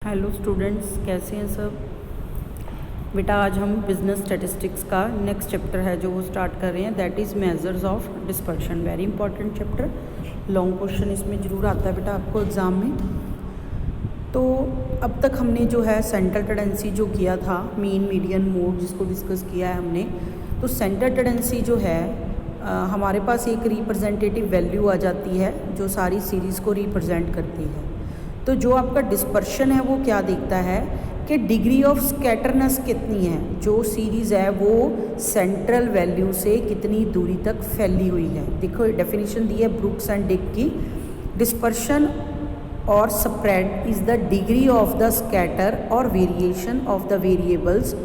Hello students, कैसे हैं सब। बेटा आज हम बिजनेस स्टैटिस्टिक्स का नेक्स्ट चैप्टर है जो वो स्टार्ट कर रहे हैं, that is measures of dispersion. Very important chapter, long question इसमें ज़रूर आता है बेटा आपको एग्ज़ाम में। तो अब तक हमने जो है सेंटर टेंडेंसी जो किया था, मीन मीडियन मोड जिसको डिस्कस किया है हमने। तो सेंटर टेंडेंसी जो है हमारे पास एक रिप्रेजेंटेटिव वैल्यू आ जाती है जो सारी सीरीज़ को रिप्रेजेंट करती है। तो जो आपका डिस्पर्शन है वो क्या देखता है कि डिग्री ऑफ स्कैटरनेस कितनी है, जो सीरीज़ है वो सेंट्रल वैल्यू से कितनी दूरी तक फैली हुई है। देखो डेफिनेशन दी है ब्रूक्स एंड डिक की, डिस्पर्शन और spread is the degree of the scatter और variation of the variables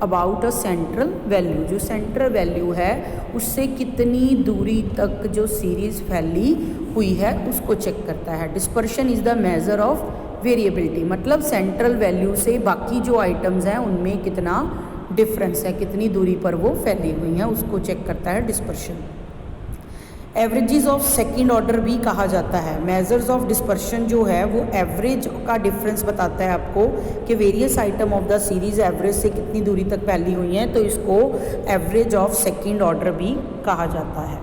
about a central value. जो सेंट्रल वैल्यू है उससे कितनी दूरी तक जो सीरीज़ फैली हुई है उसको चेक करता है। Dispersion is the measure of variability, मतलब सेंट्रल वैल्यू से बाकी जो आइटम्स हैं उनमें कितना डिफरेंस है, कितनी दूरी पर वो फैली हुई हैं, उसको चेक करता है dispersion. Averages of second order भी कहा जाता है। मेजर्स ऑफ डिस्पर्शन जो है वो एवरेज का डिफरेंस बताता है आपको कि various item of the series average से कितनी दूरी तक फैली हुई हैं, तो इसको एवरेज ऑफ सेकंड ऑर्डर भी कहा जाता है।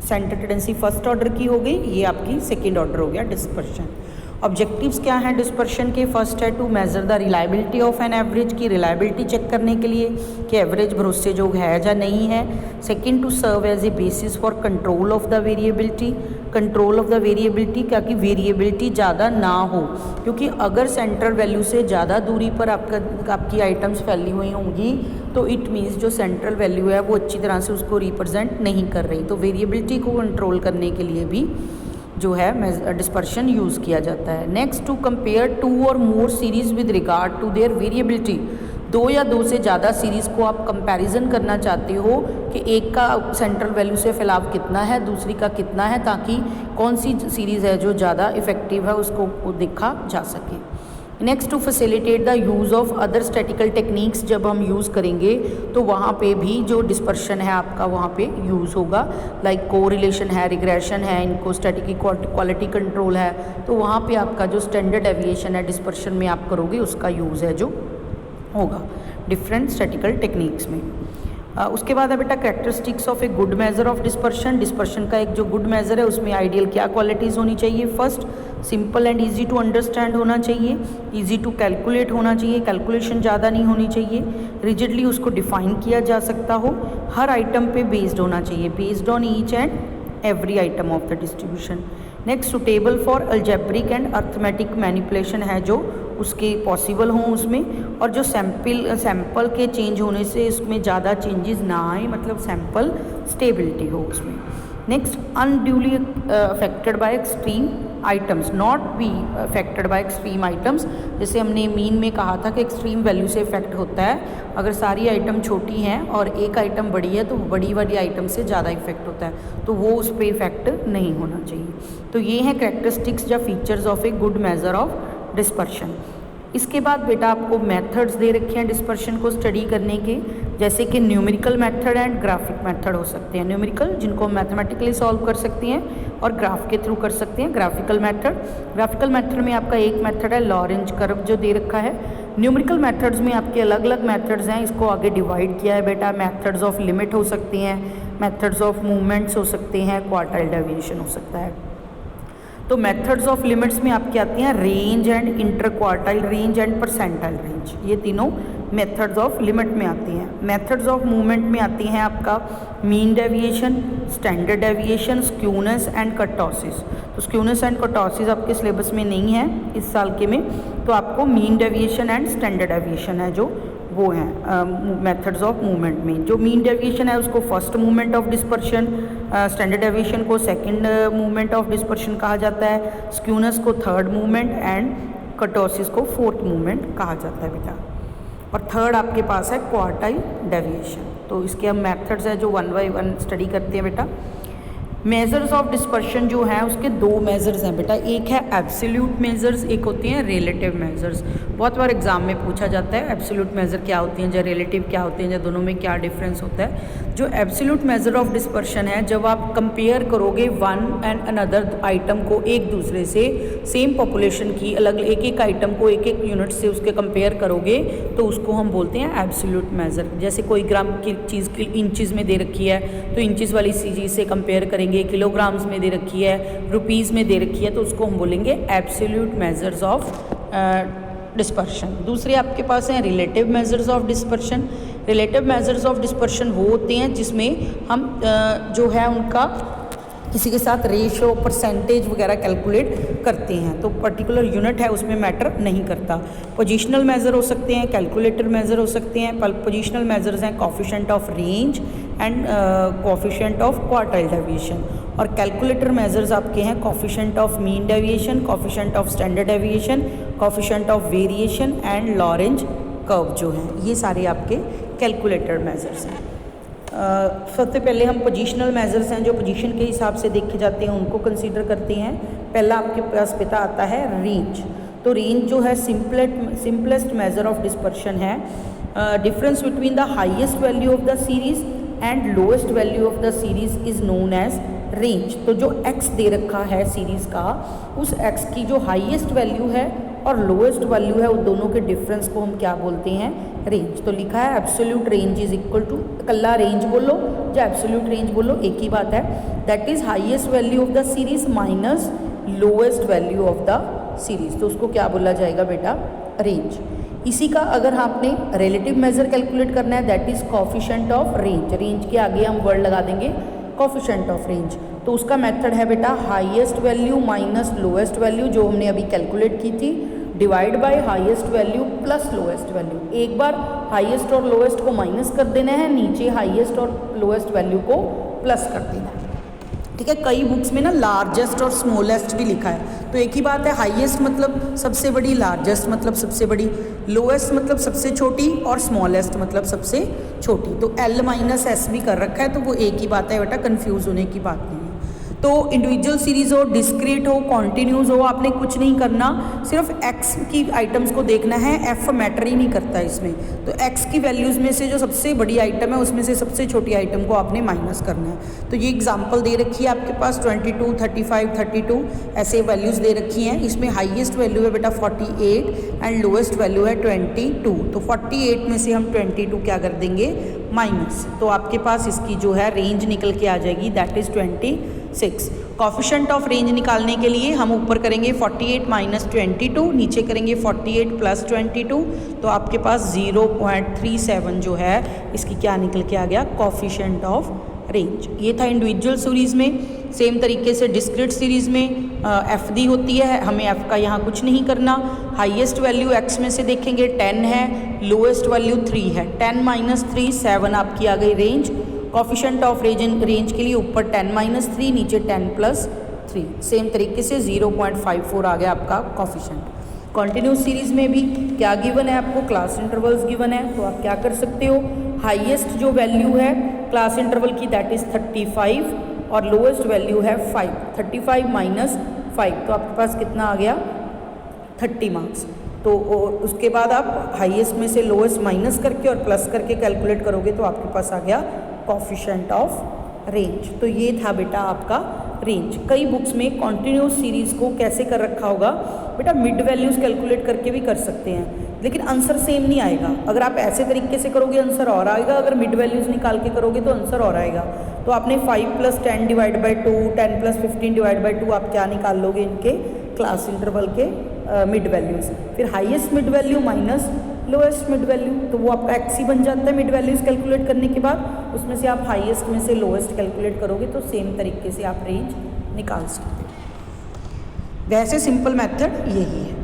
सेंटर टेंडेंसी फर्स्ट ऑर्डर की हो गई, ये आपकी सेकंड ऑर्डर हो गया डिस्पर्शन। ऑब्जेक्टिव्स क्या हैं डिस्पर्शन के? फर्स्ट है to measure the reliability of an average, की रिलायबिलिटी चेक करने के लिए कि एवरेज भरोसेजोग है या नहीं है। Second to serve as a basis for control of the variability, control of the variability, क्या कि वेरिएबिलिटी ज़्यादा ना हो, क्योंकि अगर सेंट्रल वैल्यू से ज़्यादा दूरी पर आपकी आइटम्स फैली हुई होंगी तो इट मीन्स जो सेंट्रल वैल्यू है वो अच्छी तरह से उसको रिप्रेजेंट नहीं कर रही। तो वेरिएबिलिटी को कंट्रोल करने के लिए भी जो है डिस्पर्शन यूज़ किया जाता है। नेक्स्ट टू कंपेयर टू और more series with regard to their variability, दो या दो से ज़्यादा सीरीज़ को आप कंपैरिजन करना चाहते हो कि एक का सेंट्रल वैल्यू से फैलाव कितना है, दूसरी का कितना है, ताकि कौन सी सीरीज़ है जो ज़्यादा इफ़ेक्टिव है उसको देखा जा सके। Next to facilitate the use of other statistical techniques, जब हम यूज़ करेंगे तो वहाँ पे भी जो डिस्पर्शन है आपका वहाँ पे यूज़ होगा, लाइक कोरिलेशन है, रिग्रेशन है, इनको स्टैटिक क्वालिटी कंट्रोल है, तो वहाँ पे आपका जो स्टैंडर्ड डेविएशन है डिस्पर्शन में आप करोगे उसका यूज़ है जो होगा डिफरेंट स्टैटिकल टेक्निक्स में। उसके बाद है बेटा characteristics of a good major of dispersion. Dispersion का एक जो गुड मेजर है उसमें आइडियल क्या क्वालिटीज़ होनी चाहिए? First, simple and easy to understand होना चाहिए, इजी टू कैलकुलेट होना चाहिए, कैलकुलेशन ज़्यादा नहीं होनी चाहिए, रिजिडली उसको डिफाइन किया जा सकता हो, हर आइटम पे बेस्ड होना चाहिए, based on each and every item of the distribution. Next, suitable for algebraic and arithmetic manipulation है जो उसके पॉसिबल हों उसमें, और जो सैंपल के चेंज होने से इसमें ज़्यादा चेंजेस ना आए, मतलब सैंपल स्टेबिलिटी हो उसमें। Next, unduly affected by extreme items, not be affected by extreme items. जैसे हमने मीन में कहा था कि एक्सट्रीम वैल्यू से इफेक्ट होता है, अगर सारी आइटम छोटी हैं और एक आइटम बड़ी है तो बड़ी वाली आइटम से ज़्यादा इफेक्ट होता है, तो वो उस पर इफेक्ट नहीं होना चाहिए। तो ये हैं कैरेक्टरिस्टिक्स या features of a good major of dispersion. इसके बाद बेटा आपको मेथड्स दे रखे हैं डिस्पर्शन को स्टडी करने के, जैसे कि numerical method and graphic method हो सकते हैं। न्यूमेरिकल जिनको मैथमेटिकली सॉल्व कर सकते हैं और ग्राफ के थ्रू कर सकते हैं। ग्राफिकल मेथड में आपका एक मेथड है लॉरेंज कर्व जो दे रखा है। न्यूमेरिकल मेथड्स में आपके अलग अलग मेथड्स हैं, इसको आगे डिवाइड किया है बेटा। मेथड्स ऑफ लिमिट हो सकते हैं, मेथड्स ऑफ मूवमेंट्स हो सकते हैं, क्वार्टाइल डेविएशन हो सकता है। तो मेथड्स ऑफ लिमिट्स में आपकी आती हैं range and inter quartile range and percentile range, ये तीनों मेथड्स ऑफ लिमिट में आती हैं। मेथड्स ऑफ मूवमेंट में आती हैं आपका mean deviation, standard deviation, skewness and kurtosis. तो स्क्यूनेस एंड कर्टोसिस आपके सिलेबस में नहीं है इस साल के में, तो आपको mean deviation and standard deviation है जो वो हैं मेथड्स ऑफ मूवमेंट में। जो मीन डेविएशन है उसको first movement of dispersion, standard deviation को सेकंड मूवमेंट ऑफ डिस्पर्शन कहा जाता है, स्क्यूनेस को थर्ड मूवमेंट एंड कर्टोसिस को फोर्थ मूवमेंट कहा जाता है बेटा। और थर्ड आपके पास है क्वार्टाइल डेविएशन। तो इसके हम मेथड्स है जो वन बाय वन स्टडी करते हैं बेटा। मेजर्स ऑफ डिस्पर्शन जो है उसके दो मेजर्स हैं बेटा, एक है एब्सोल्यूट मेजर्स, एक होती हैं रिलेटिव मेजर्स। बहुत बार एग्जाम में पूछा जाता है एब्सोल्यूट मेजर क्या होती हैं या रिलेटिव क्या होते हैं या दोनों में क्या डिफरेंस होता है। जो एब्सोल्यूट मेजर ऑफ डिस्पर्शन है, जब आप कंपेयर करोगे वन एंड अनदर आइटम को एक दूसरे से, सेम पॉपुलेशन की अलग एक एक आइटम को एक एक यूनिट से उसके कंपेयर करोगे तो उसको हम बोलते हैं एब्सोल्यूट मेजर। जैसे कोई ग्राम की चीज़ की इंचेस में दे रखी है तो इंचेस वाली चीज़ से कंपेयर करेंगे, किलोग्राम्स में दे रखी है, रुपीज़ में दे रखी है तो उसको हम बोलेंगे एब्सोल्यूट मेजर्स ऑफ डिस्पर्शन। दूसरे आपके पास हैं relative measures of dispersion. Relative measures of dispersion वो होते हैं जिसमें हम जो है उनका किसी के साथ रेशो, परसेंटेज वगैरह कैलकुलेट करते हैं, तो पर्टिकुलर यूनिट है उसमें मैटर नहीं करता। पोजिशनल मेज़र हो सकते हैं, कैलकुलेटर मेज़र हो सकते हैं। पोजिशनल मेजर्स हैं coefficient of range and coefficient of quartile deviation, और कैलकुलेटर मेजर्स आपके हैं coefficient of mean deviation, coefficient of standard deviation, coefficient of variation and Lorentz curve जो हैं, ये सारे आपके कैलकुलेटर मेजर्स हैं। सबसे पहले हम पोजीशनल मेजर्स हैं जो पोजीशन के हिसाब से देखे जाते हैं उनको कंसीडर करते हैं। पहला आपके पास बेटा आता है रेंज। तो रेंज जो है सिंपलेस्ट मेजर ऑफ डिस्पर्शन है। Difference between the highest value of the series and lowest value of the series is known as range. तो जो x दे रखा है सीरीज़ का, उस x की जो हाईएस्ट वैल्यू है और लोएस्ट वैल्यू है, उन दोनों के डिफरेंस को हम क्या बोलते हैं, रेंज। तो लिखा है absolute range is equal to, कल्ला रेंज बोलो या एब्सोल्यूट रेंज बोलो एक ही बात है, that is highest value of the series minus lowest value of the series. तो उसको क्या बोला जाएगा बेटा, रेंज। इसी का अगर आपने रिलेटिव मेजर कैलकुलेट करना है, that is coefficient of range. Range के आगे हम वर्ड लगा देंगे कोफिशिएंट ऑफ रेंज। तो उसका मेथड है बेटा highest value minus lowest value जो हमने अभी कैलकुलेट की थी, divide by highest value plus lowest value. एक बार हाईएस्ट और लोएस्ट को माइनस कर देना है, नीचे हाईएस्ट और लोएस्ट वैल्यू को प्लस कर देना है। ठीक है, कई बुक्स में ना लार्जेस्ट और स्मॉलेस्ट भी लिखा है, तो एक ही बात है, हाईएस्ट मतलब सबसे बड़ी, लार्जेस्ट मतलब सबसे बड़ी, लोएस्ट मतलब सबसे छोटी और स्मॉलेस्ट मतलब सबसे छोटी। तो L माइनस एस भी कर रखा है, तो वो एक ही बात है बेटा, कंफ्यूज होने की बात नहीं है। तो इंडिविजुअल सीरीज हो, डिस्क्रीट हो, कॉन्टिन्यूस हो, आपने कुछ नहीं करना, सिर्फ x की आइटम्स को देखना है, f मैटर ही नहीं करता इसमें। तो x की वैल्यूज़ में से जो सबसे बड़ी आइटम है उसमें से सबसे छोटी आइटम को आपने माइनस करना है। तो ये एग्जांपल दे रखी है आपके पास 22, 35, 32 ऐसे वैल्यूज़ दे रखी हैं। इसमें हाईएस्ट वैल्यू है बेटा 48 एंड लोएस्ट वैल्यू है 22। तो 48 में से हम 22 क्या कर देंगे, माइनस। तो आपके पास इसकी जो है रेंज निकल के आ जाएगी, that is 26। Coefficient of range निकालने के लिए हम ऊपर करेंगे 48 माइनस 22, नीचे करेंगे 48 प्लस 22, तो आपके पास 0.37 जो है इसकी क्या निकल के आ गया, कोफिशिएंट ऑफ रेंज। ये था इंडिविजुअल सीरीज़ में। सेम तरीके से डिस्क्रीट सीरीज़ में एफ दी होती है, हमें एफ का यहाँ कुछ नहीं करना। हाईएस्ट वैल्यू एक्स में से देखेंगे 10 है, लोएस्ट वैल्यू 3 है, 10 माइनस 3 7 आपकी आ गई रेंज। कोफिशिएंट ऑफ रेंज के लिए ऊपर 10 माइनस 3, नीचे 10 प्लस 3। सेम तरीके से 0.54 आ गया आपका कोफिशिएंट। कॉन्टिन्यूस सीरीज़ में भी क्या गिवन है आपको, क्लास इंटरवल्स गिवन है, तो आप क्या कर सकते हो, हाईएस्ट जो वैल्यू है क्लास इंटरवल की दैट इज़ 35 और लोएस्ट वैल्यू है 5। 35 माइनस 5 तो आपके पास कितना आ गया, 30 मार्क्स। तो उसके बाद आप हाईएस्ट में से लोएस्ट माइनस करके और प्लस करके कैलकुलेट करोगे तो आपके पास आ गया कोफिशिएंट ऑफ रेंज। तो ये था बेटा आपका रेंज। कई बुक्स में कॉन्टिन्यूस सीरीज़ को कैसे कर रखा होगा बेटा, मिड वैल्यूज़ कैलकुलेट करके भी कर सकते हैं, लेकिन आंसर सेम नहीं आएगा। अगर आप ऐसे तरीके से करोगे आंसर और आएगा, अगर मिड वैल्यूज़ निकाल के करोगे तो आंसर और आएगा। तो आपने 5 plus 10 divide by 2, 10 plus 15 divide by 2 आप क्या निकाल लोगे, इनके क्लास इंटरवल के मिड वैल्यूज़। फिर highest mid value minus lowest mid value, तो वो आपका एक्स ही बन जाता है मिड वैल्यूज़ कैलकुलेट करने के बाद। उसमें से आप हाईएस्ट में से लोएस्ट कैलकुलेट करोगे तो सेम तरीके से आप रेंज निकाल सकते हो। वैसे सिंपल मेथड यही है।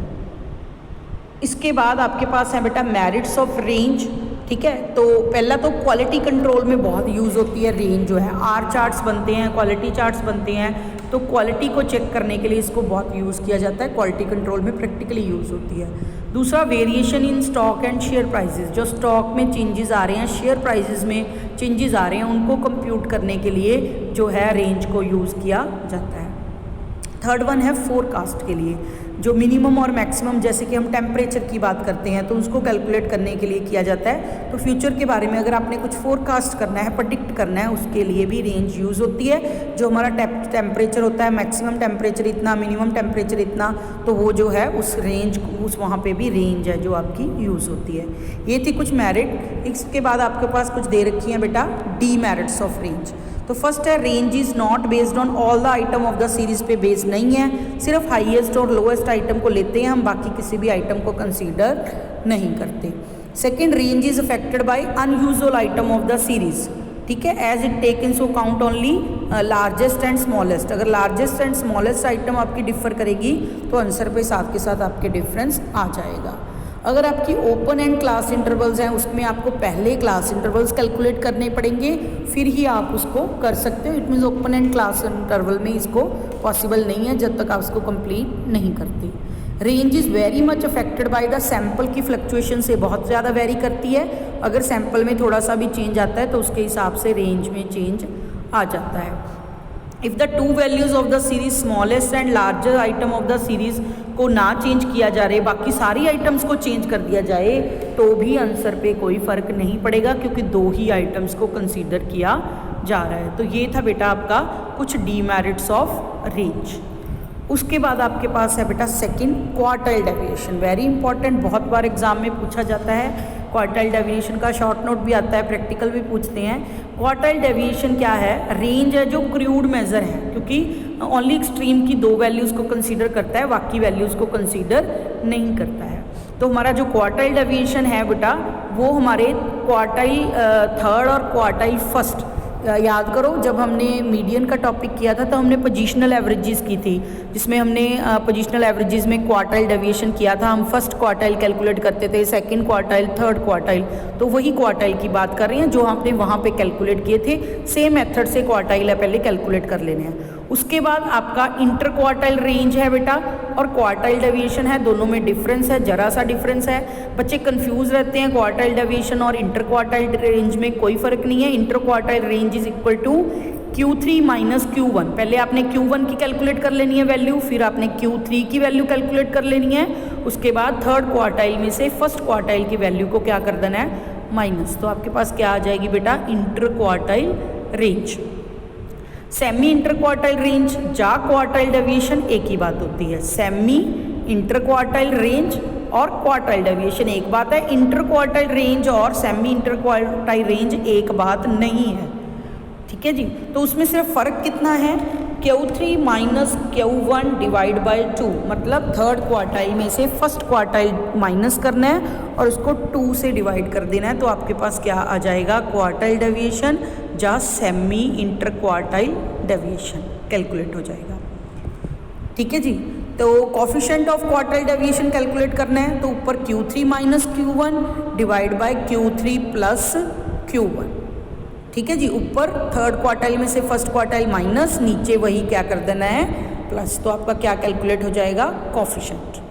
इसके बाद आपके पास है बेटा मेरिट्स ऑफ रेंज। ठीक है, तो पहला तो क्वालिटी कंट्रोल में बहुत यूज़ होती है रेंज जो है। आर चार्ट्स बनते हैं, क्वालिटी चार्ट्स बनते हैं, तो क्वालिटी को चेक करने के लिए इसको बहुत यूज़ किया जाता है, क्वालिटी कंट्रोल में प्रैक्टिकली यूज़ होती है। दूसरा variation in stock and share prices, जो स्टॉक में चेंजेस आ रहे हैं, शेयर प्राइसेस में चेंजेस आ रहे हैं, उनको कंप्यूट करने के लिए जो है रेंज को यूज़ किया जाता है। थर्ड वन है फोरकास्ट के लिए, जो मिनिमम और मैक्सिमम, जैसे कि हम टेम्परेचर की बात करते हैं तो उसको कैलकुलेट करने के लिए किया जाता है। तो फ्यूचर के बारे में अगर आपने कुछ फोरकास्ट करना है, प्रेडिक्ट करना है, उसके लिए भी रेंज यूज़ होती है। जो हमारा टेम्परेचर होता है, मैक्सिमम टेम्परेचर इतना, मिनिमम टेम्परेचर इतना, तो वो जो है उस रेंज, उस वहाँ पे भी रेंज है जो आपकी यूज़ होती है। ये थी कुछ मेरिट। इसके बाद आपके पास कुछ दे रखी हैं बेटा डीमेरिट्स ऑफ रेंज। तो फर्स्ट है range is not based on all the item of the series पे बेस्ड नहीं है, सिर्फ हाईएस्ट और लोएस्ट आइटम को लेते हैं हम, बाकी किसी भी आइटम को कंसीडर नहीं करते। Second, range is affected by unusual item of the series, ठीक है, as it take in so count only largest and smallest. अगर लार्जेस्ट एंड स्मॉलेस्ट आइटम आपकी डिफर करेगी तो आंसर पे साथ के साथ आपके डिफरेंस आ जाएगा। अगर आपकी ओपन एंड क्लास इंटरवल्स हैं, उसमें आपको पहले क्लास इंटरवल्स कैलकुलेट करने पड़ेंगे, फिर ही आप उसको कर सकते हो। It means open and class interval में इसको पॉसिबल नहीं है जब तक आप उसको कंप्लीट नहीं करते। Range is very much affected by the sample की फ्लक्चुएशन से बहुत ज़्यादा वेरी करती है। अगर सैम्पल में थोड़ा सा भी चेंज आता है तो उसके हिसाब से रेंज में चेंज आ जाता है। If the two values of the series smallest and larger item of the series को ना चेंज किया जा रहे, बाकी सारी आइटम्स को चेंज कर दिया जाए तो भी आंसर पे कोई फ़र्क नहीं पड़ेगा, क्योंकि दो ही आइटम्स को कंसीडर किया जा रहा है। तो ये था बेटा आपका कुछ डीमेरिट्स ऑफ रेंज। उसके बाद आपके पास है बेटा second, quartile deviation. Very important, बहुत बार एग्जाम में पूछा जाता है। क्वार्टाइल डेविएशन का शॉर्ट नोट भी आता है, प्रैक्टिकल भी पूछते हैं। क्वार्टाइल डेविएशन क्या है? रेंज है जो क्रूड मेजर है, क्योंकि ओनली एक्सट्रीम की दो वैल्यूज़ को कंसीडर करता है, बाकी वैल्यूज़ को कंसीडर नहीं करता है। तो हमारा जो क्वार्टाइल डेविएशन है बेटा, वो हमारे क्वार्टाइल थर्ड और क्वार्टाइल फर्स्ट, याद करो जब हमने मीडियन का टॉपिक किया था तो हमने पोजीशनल एवरेजेस की थी, जिसमें हमने पोजीशनल एवरेजेस में क्वार्टाइल डेविएशन किया था। हम फर्स्ट क्वार्टाइल कैलकुलेट करते थे, सेकंड क्वार्टाइल, थर्ड क्वार्टाइल, तो वही क्वार्टाइल की बात कर रहे हैं जो हमने वहाँ पे कैलकुलेट किए थे। सेम मेथड से क्वार्टाइल है पहले कैलकुलेट कर लेने हैं। उसके बाद आपका इंटर क्वार्टाइल रेंज है बेटा, और क्वार्टाइल डेविएशन है, दोनों में डिफरेंस है, जरा सा डिफरेंस है। बच्चे कंफ्यूज रहते हैं, क्वार्टाइल डेविएशन और इंटर क्वार्टाइल रेंज में कोई फर्क नहीं है। Inter quartile range is equal to Q3 minus Q1। पहले आपने Q1 की कैलकुलेट कर लेनी है वैल्यू, फिर आपने Q3 की वैल्यू कैलकुलेट कर लेनी है, उसके बाद थर्ड क्वार्टाइल में से फर्स्ट क्वार्टाइल की वैल्यू को क्या कर देना है, माइनस। तो आपके पास क्या आ जाएगी बेटा, inter quartile range. Semi inter quartile range जा क्वार्टाइल डेविएशन एक ही बात होती है। सेमी इंटर क्वार्टाइल रेंज और क्वार्टाइल डेविएशन एक बात है, इंटर क्वार्टाइल रेंज और सेमी इंटर क्वार्टाइल रेंज एक बात नहीं है, ठीक है जी। तो उसमें सिर्फ फ़र्क कितना है, Q3 minus Q1 divide by 2, मतलब थर्ड क्वार्टाइल में से फर्स्ट क्वार्टाइल माइनस करना है और उसको 2 से डिवाइड कर देना है। तो आपके पास क्या आ जाएगा, क्वार्टाइल डेविएशन जा semi inter quartile deviation calculate हो जाएगा, ठीक है जी। तो coefficient of quartile deviation calculate करना है, तो ऊपर Q3 minus Q1 divide by Q3 plus Q1, ठीक है जी। ऊपर थर्ड क्वार्टाइल में से फर्स्ट क्वार्टाइल माइनस, नीचे वही क्या कर देना है, प्लस। तो आपका क्या कैलकुलेट हो जाएगा, कोफिशिएंट।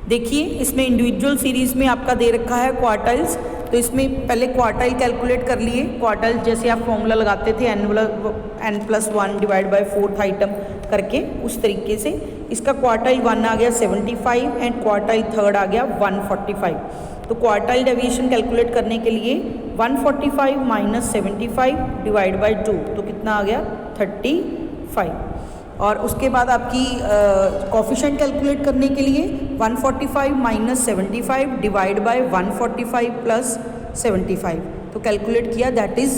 देखिए इसमें इंडिविजुअल सीरीज़ में आपका दे रखा है क्वार्टाइल्स, तो इसमें पहले क्वार्टाइल कैलकुलेट कर लिए। क्वार्टाइल जैसे आप फॉर्मूला लगाते थे n+1 divide by fourth item करके, उस तरीके से इसका क्वार्टाइल 1 आ गया 75 एंड क्वार्टाइल थर्ड आ गया 145। तो क्वार्टाइल डेविएशन कैलकुलेट करने के लिए 145 माइनस 75 डिवाइड बाई 2, तो कितना आ गया 35। और उसके बाद आपकी कोफिशिएंट कैलकुलेट करने के लिए 145 माइनस 75 डिवाइड बाय 145 प्लस 75, तो कैलकुलेट किया, दैट इज़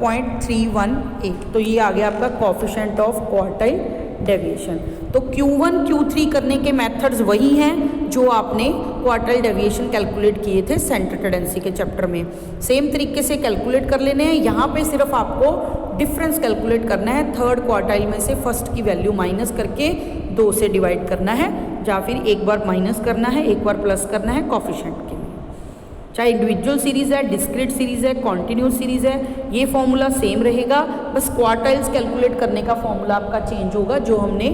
0.318। तो ये आ गया आपका कोफिशिएंट ऑफ क्वार्टाइल डेविएशन। तो Q1 Q3 करने के मेथड्स वही हैं जो आपने क्वार्टाइल डेविएशन कैलकुलेट किए थे सेंटर टेंडेंसी के चैप्टर में। सेम तरीके से कैलकुलेट कर लेने हैं। यहाँ पे सिर्फ आपको डिफरेंस कैलकुलेट करना है, थर्ड क्वार्टाइल में से फर्स्ट की वैल्यू माइनस करके 2 से डिवाइड करना है, या फिर एक बार माइनस करना है, एक बार प्लस करना है कोफिशिएंट के लिए। चाहे इंडिविजुअल सीरीज़ है, डिस्क्रीट सीरीज़ है, कॉन्टिन्यूस सीरीज़ है, ये फॉर्मूला सेम रहेगा, बस क्वार्टाइल्स कैलकुलेट करने का फॉर्मूला आपका चेंज होगा जो हमने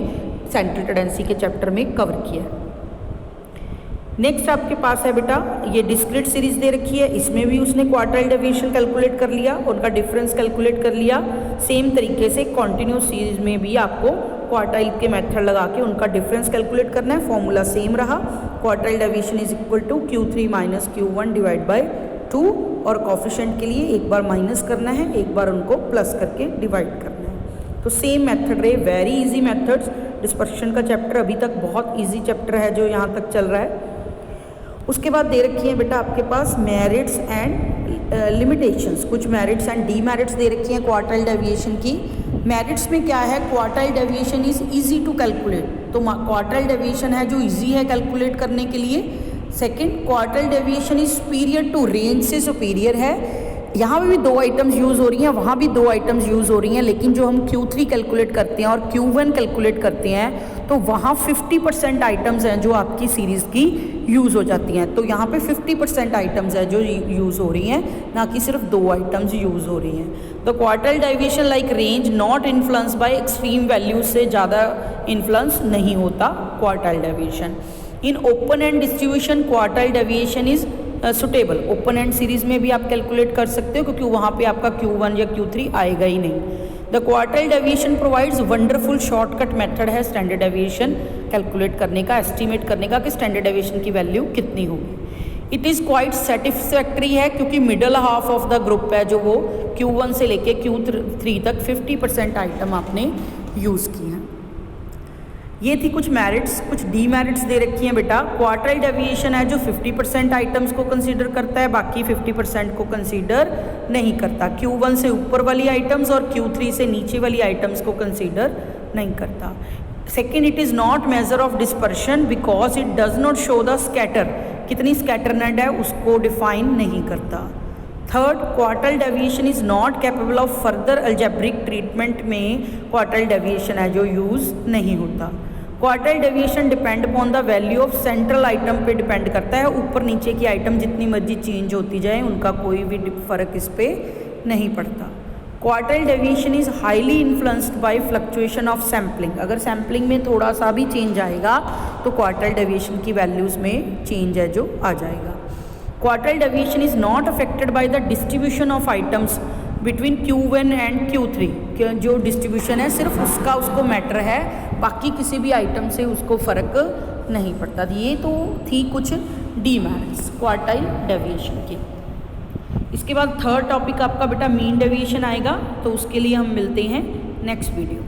सेंट्रल टेंडेंसी के चैप्टर में कवर किया है। नेक्स्ट आपके पास है बेटा ये डिस्क्रीट सीरीज़ दे रखी है, इसमें भी उसने क्वार्टाइल डेविएशन कैलकुलेट कर लिया, उनका डिफरेंस कैलकुलेट कर लिया। सेम तरीके से कॉन्टिन्यूस सीरीज़ में भी आपको क्वार्टाइल के मेथड लगा के उनका डिफरेंस कैलकुलेट करना है, फॉर्मूला सेम रहा, quartile deviation is equal to Q3 minus Q1 divide by 2, और कॉफिशेंट के लिए एक बार माइनस करना है, एक बार उनको प्लस करके डिवाइड करना है। तो सेम मेथड रहे, वेरी इजी मेथड्स। डिस्पर्शन का चैप्टर अभी तक बहुत इजी चैप्टर है जो यहाँ तक चल रहा है। उसके बाद दे रखी है बेटा आपके पास मेरिट्स एंड लिमिटेशंस, कुछ मेरिट्स एंड डीमेरिट्स दे रखी हैं क्वार्टाइल डेविएशन की। मेरिट्स में क्या है, quartile deviation is easy to calculate, तो क्वार्टाइल डेविएशन है जो इजी है कैलकुलेट करने के लिए। Second, quartile deviation is superior to range से सुपीरियर है। यहाँ पे भी 2 आइटम्स यूज़ हो रही हैं, वहाँ भी 2 आइटम्स यूज़ हो रही हैं, लेकिन जो हम Q3 कैलकुलेट करते हैं और Q1 कैलकुलेट करते हैं तो वहाँ 50% आइटम्स हैं जो आपकी सीरीज़ की यूज़ हो जाती हैं। तो यहाँ पे 50% आइटम्स है जो यूज़ हो रही हैं, ना कि सिर्फ 2 आइटम्स यूज़ हो रही हैं। The quartile deviation like range not influence by extreme values से ज़्यादा इन्फ्लुएंस नहीं होता quartile deviation. In open and distribution quartile deviation is suitable. Open and series में भी आप कैलकुलेट कर सकते हो क्योंकि वहाँ पे आपका Q1 या Q3 आएगा ही नहीं। The quartile deviation provides wonderful shortcut method है स्टैंडर्ड डेविएशन कैलकुलेट करने का, एस्टिमेट करने का कि स्टैंडर्ड डेविएशन की वैल्यू कितनी होगी। इट इज़ क्वाइट सेटिस्फैक्ट्री है क्योंकि middle half of the group है जो वो Q1 से लेके Q3 तक 50% आइटम आपने यूज़ किए हैं। ये थी कुछ मेरिट्स, कुछ डीमेरिट्स दे रखी हैं बेटा। क्वार्टाइल डेविएशन है जो 50% आइटम्स को कंसीडर करता है, बाकी 50% को कंसीडर नहीं करता। Q1 से ऊपर वाली आइटम्स और Q3 से नीचे वाली आइटम्स को कंसीडर नहीं करता। Second, it is not major of dispersion because it does not show the scatter, कितनी स्कैटरनेट है उसको डिफाइन नहीं करता। Third, quartile deviation is not capable of further algebraic treatment में क्वार्टाइल डेविएशन है जो यूज़ नहीं होता। Quartile deviation depend upon the value of central item पे डिपेंड करता है, ऊपर नीचे की आइटम जितनी मर्जी चेंज होती जाए उनका कोई भी फ़र्क इस पर नहीं पड़ता। Quartile deviation is highly influenced by fluctuation of sampling, अगर सैम्पलिंग में थोड़ा सा भी चेंज आएगा तो क्वार्टाइल डेविएशन की वैल्यूज़ में चेंज है जो आ जाएगा। Quartile deviation is not affected by the distribution of items between Q1 and Q3, जो डिस्ट्रीब्यूशन है सिर्फ उसका उसको मैटर है, बाकी किसी भी आइटम से उसको फ़र्क नहीं पड़ता। ये तो थी कुछ डीमेरिट्स क्वार्टाइल डेविएशन की। इसके बाद थर्ड टॉपिक आपका बेटा मीन डेविएशन आएगा, तो उसके लिए हम मिलते हैं नेक्स्ट वीडियो।